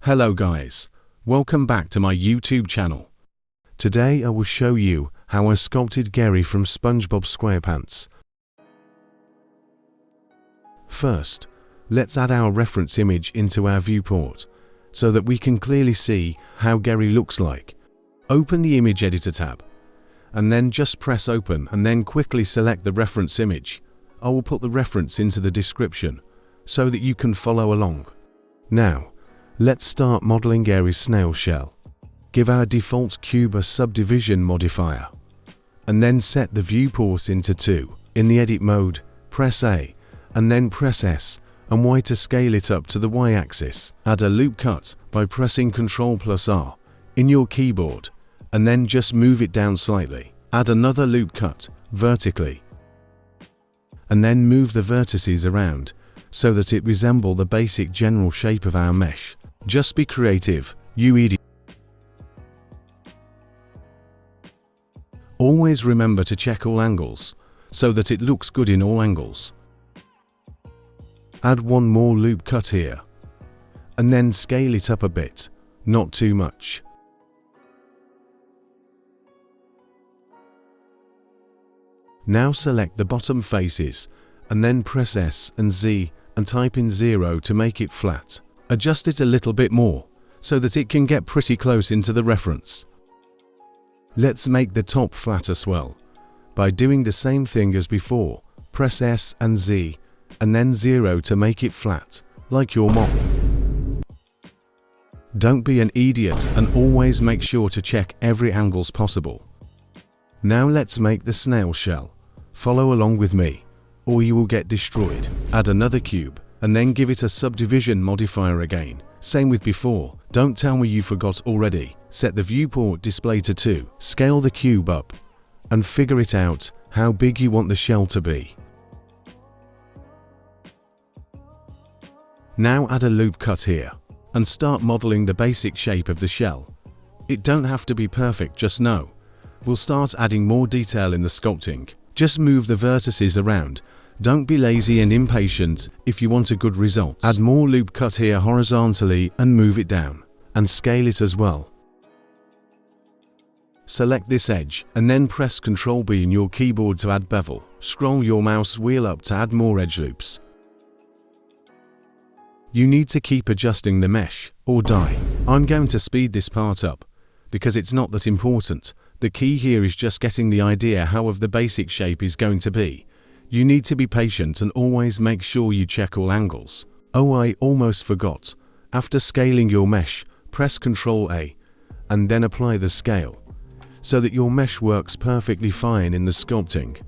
Hello guys, welcome back to my YouTube channel. Today I will show you how I sculpted Gary from Spongebob Squarepants. First, let's add our reference image into our viewport so that we can clearly see how Gary looks like. Open the Image Editor tab and then just press open and then quickly select the reference image. I will put the reference into the description so that you can follow along. Now, let's start modeling Gary's snail shell. Give our default cube a subdivision modifier, and then set the viewport into 2. In the edit mode, press A, and then press S and Y to scale it up to the Y-axis. Add a loop cut by pressing Ctrl+R in your keyboard, and then just move it down slightly. Add another loop cut vertically, and then move the vertices around so that it resemble the basic general shape of our mesh. Just be creative, you idiot. Always remember to check all angles, so that it looks good in all angles. Add one more loop cut here, and then scale it up a bit, not too much. Now select the bottom faces, and then press S and Z and type in 0 to make it flat. Adjust it a little bit more, so that it can get pretty close into the reference. Let's make the top flat as well, by doing the same thing as before. Press S and Z, and then 0 to make it flat, like your model. Don't be an idiot and always make sure to check every angles possible. Now let's make the snail shell. Follow along with me, or you will get destroyed. Add another cube, and then give it a subdivision modifier again. Same with before, don't tell me you forgot already. Set the viewport display to 2, scale the cube up, and figure it out how big you want the shell to be. Now add a loop cut here, and start modeling the basic shape of the shell. It don't have to be perfect, just know. We'll start adding more detail in the sculpting. Just move the vertices around. Don't be lazy and impatient if you want a good result. Add more loop cut here horizontally and move it down, and scale it as well. Select this edge and then press Ctrl B in your keyboard to add bevel. Scroll your mouse wheel up to add more edge loops. You need to keep adjusting the mesh or die. I'm going to speed this part up because it's not that important. The key here is just getting the idea how of the basic shape is going to be. You need to be patient and always make sure you check all angles. Oh, I almost forgot. After scaling your mesh, press Ctrl A and then apply the scale so that your mesh works perfectly fine in the sculpting.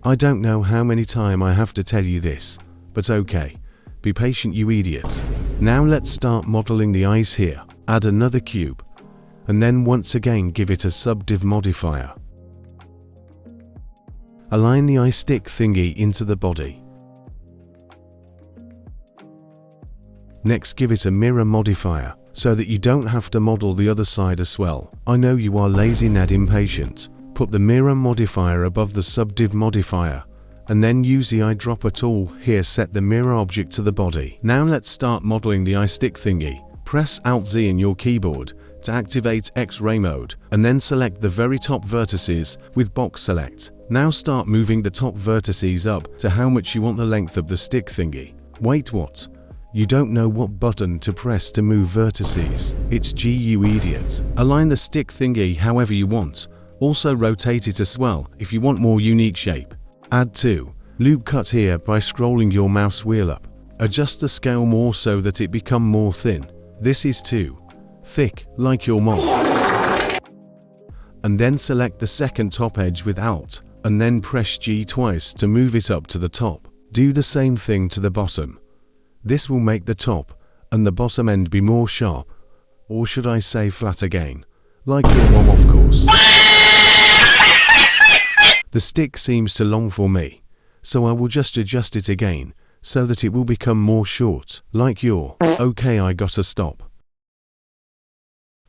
I don't know how many times I have to tell you this, but okay. Be patient, you idiot. Now let's start modeling the eyes here. Add another cube, and then once again give it a subdiv modifier. Align the eye stick thingy into the body. Next, give it a mirror modifier, so that you don't have to model the other side as well. I know you are lazy and impatient. Put the mirror modifier above the subdiv modifier, and then use the eyedropper tool here, set the mirror object to the body. Now let's start modeling the eye stick thingy. Press Alt-Z in your keyboard to activate X-ray mode, and then select the very top vertices with box select. Now start moving the top vertices up to how much you want the length of the stick thingy. Wait, what? You don't know what button to press to move vertices? It's G, you idiot. Align the stick thingy however you want. Also rotate it as well if you want more unique shape. Add 2 loop cut here by scrolling your mouse wheel up. Adjust the scale more so that it become more thin. This is too thick, like your model. And then select the second top edge with Alt, and then press G twice to move it up to the top. Do the same thing to the bottom. This will make the top and the bottom end be more sharp, or should I say flat again, like your mom, of course. The stick seems too long for me, so I will just adjust it again so that it will become more short, like your. Okay, I gotta stop.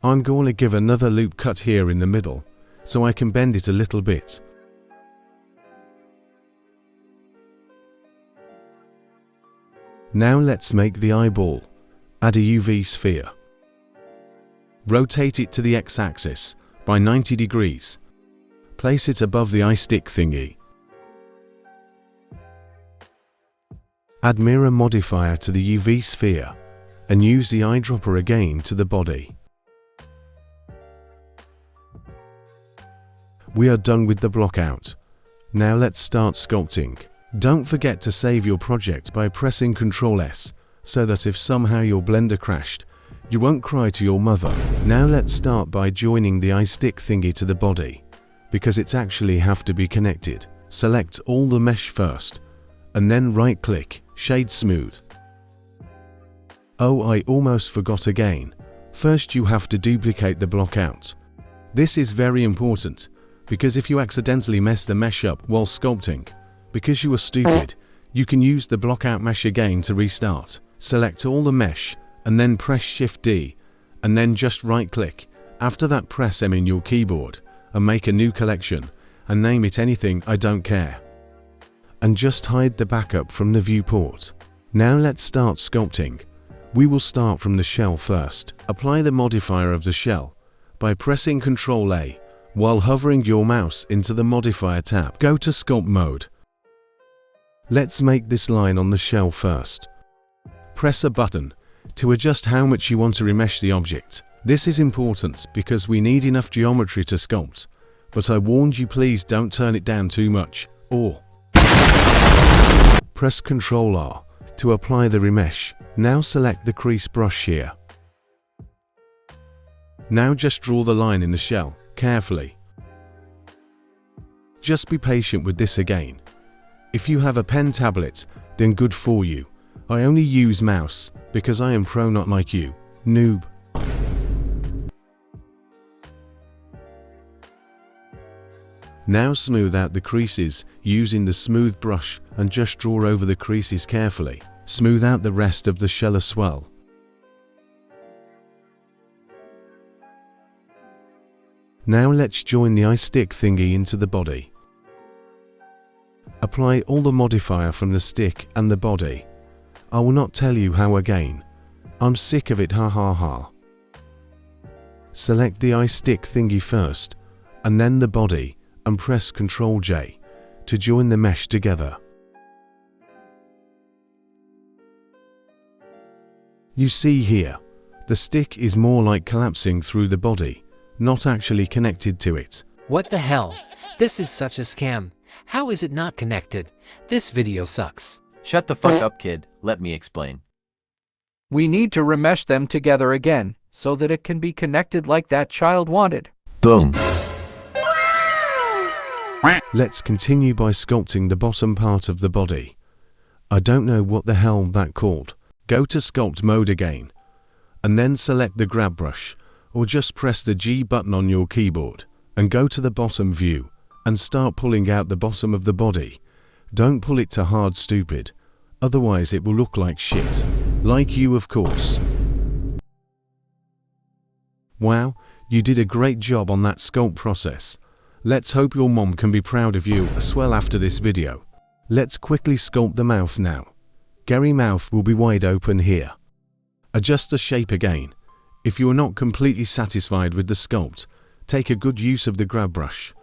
I'm gonna give another loop cut here in the middle, so I can bend it a little bit. Now let's make the eyeball. Add a UV sphere. Rotate it to the X-axis by 90 degrees. Place it above the eye stick thingy. Add mirror modifier to the UV sphere and use the eyedropper again to the body. We are done with the block out. Now let's start sculpting. Don't forget to save your project by pressing Ctrl S so that if somehow your Blender crashed, you won't cry to your mother. Now let's start by joining the eye stick thingy to the body, because it's actually have to be connected. Select all the mesh first, and then right click, Shade Smooth. Oh, I almost forgot again. First you have to duplicate the block out. This is very important, because if you accidentally mess the mesh up while sculpting, because you are stupid, you can use the block out mesh again to restart. Select all the mesh, and then press Shift D, and then just right click. After that press M in your keyboard, and make a new collection, and name it anything, I don't care. And just hide the backup from the viewport. Now let's start sculpting. We will start from the shell first. Apply the modifier of the shell by pressing Ctrl A while hovering your mouse into the modifier tab. Go to sculpt mode. Let's make this line on the shell first. Press a button to adjust how much you want to remesh the object. This is important because we need enough geometry to sculpt, but I warned you, please don't turn it down too much, or press Ctrl R to apply the remesh. Now select the crease brush here. Now just draw the line in the shell, carefully. Just be patient with this again. If you have a pen tablet, then good for you. I only use mouse, because I am pro, not like you, noob. Now smooth out the creases using the smooth brush and just draw over the creases carefully. Smooth out the rest of the shell as well. Now let's join the eye stick thingy into the body. Apply all the modifier from the stick and the body. I will not tell you how again. I'm sick of it, ha ha ha. Select the eye stick thingy first, and then the body, and press Ctrl J to join the mesh together. You see here, the stick is more like collapsing through the body, not actually connected to it. What the hell? This is such a scam. How is it not connected? This video sucks. Shut the fuck up, kid. Let me explain. We need to remesh them together again, so that it can be connected like that child wanted. Boom. Let's continue by sculpting the bottom part of the body. I don't know what the hell that called. Go to sculpt mode again, and then select the grab brush, or just press the G button on your keyboard, and go to the bottom view, and start pulling out the bottom of the body. Don't pull it to hard, stupid, otherwise it will look like shit. Like you, of course. Wow, you did a great job on that sculpt process. Let's hope your mom can be proud of you as well after this video. Let's quickly sculpt the mouth now. Gary mouth will be wide open here. Adjust the shape again. If you are not completely satisfied with the sculpt, take a good use of the grab brush.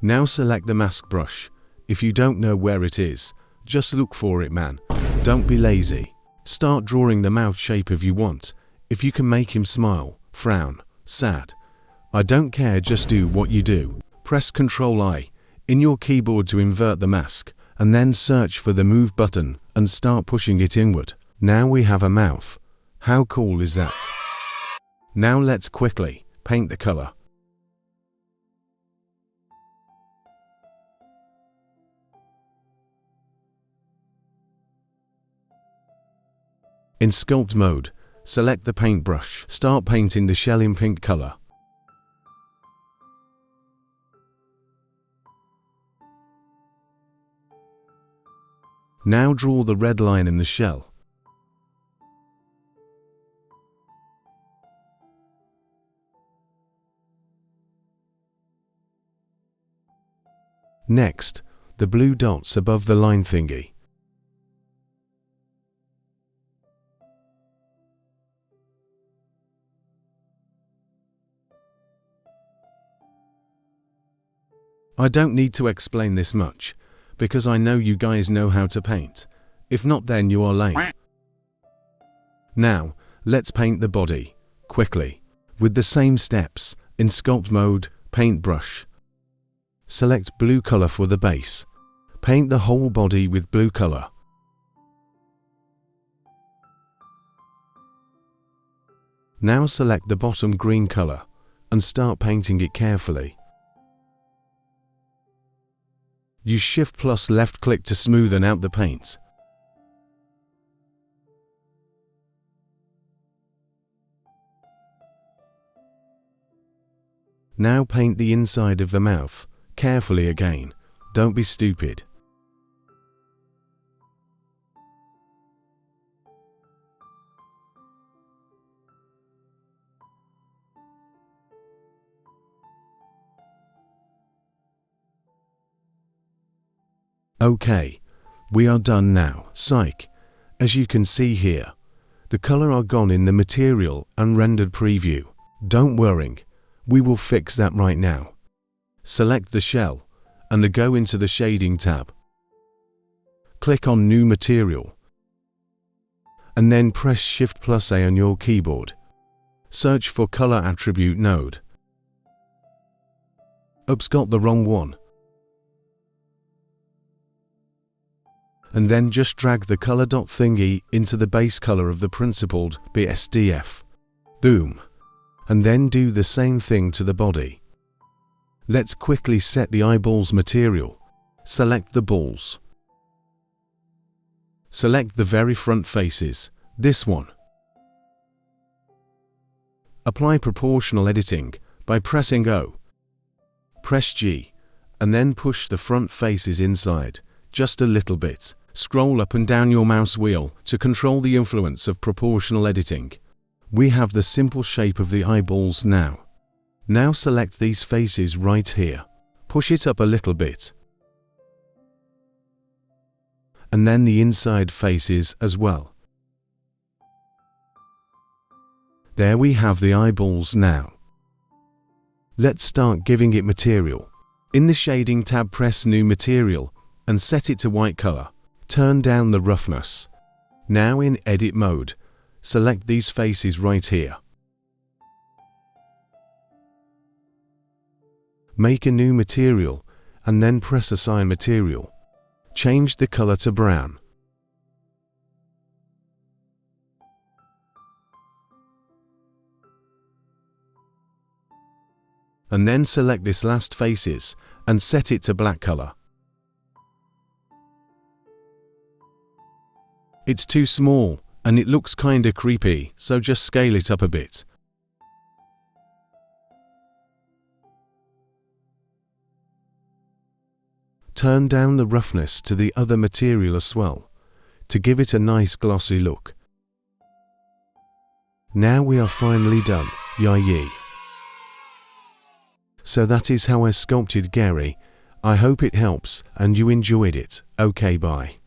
Now select the mask brush. If you don't know where it is, just look for it, man. Don't be lazy. Start drawing the mouth shape if you want. If you can make him smile, frown, sad, I don't care, just do what you do. Press Ctrl I in your keyboard to invert the mask, and then search for the move button and start pushing it inward. Now we have a mouth. How cool is that? Now let's quickly paint the color. In sculpt mode, select the paintbrush. Start painting the shell in pink color. Now draw the red line in the shell. Next, the blue dots above the line thingy. I don't need to explain this much, because I know you guys know how to paint. If not, then you are lame. Now, let's paint the body, quickly, with the same steps, in sculpt mode, paintbrush. Select blue color for the base. Paint the whole body with blue color. Now select the bottom green color, and start painting it carefully. Use Shift plus left click to smoothen out the paint. Now paint the inside of the mouth, carefully again, don't be stupid. Okay, we are done now. Psych. As you can see here, the color are gone in the material and rendered preview. Don't worry, we will fix that right now. Select the shell and go into the shading tab. Click on new material and then press Shift plus A on your keyboard. Search for color attribute node. Oops, got the wrong one. And then just drag the color dot thingy into the base color of the principled BSDF. Boom. And then do the same thing to the body. Let's quickly set the eyeballs material. Select the balls. Select the very front faces, this one. Apply proportional editing by pressing O. Press G, and then push the front faces inside, just a little bit. Scroll up and down your mouse wheel to control the influence of proportional editing. We have the simple shape of the eyeballs now. Now select these faces right here. Push it up a little bit. And then the inside faces as well. There we have the eyeballs now. Let's start giving it material. In the shading tab, press new material and set it to white color. Turn down the roughness. Now in edit mode, select these faces right here. Make a new material and then press assign material. Change the color to brown. And then select this last faces and set it to black color. It's too small and it looks kinda creepy, so just scale it up a bit. Turn down the roughness to the other material as well, to give it a nice glossy look. Now we are finally done, yay. So that is how I sculpted Gary. I hope it helps and you enjoyed it. Okay, bye.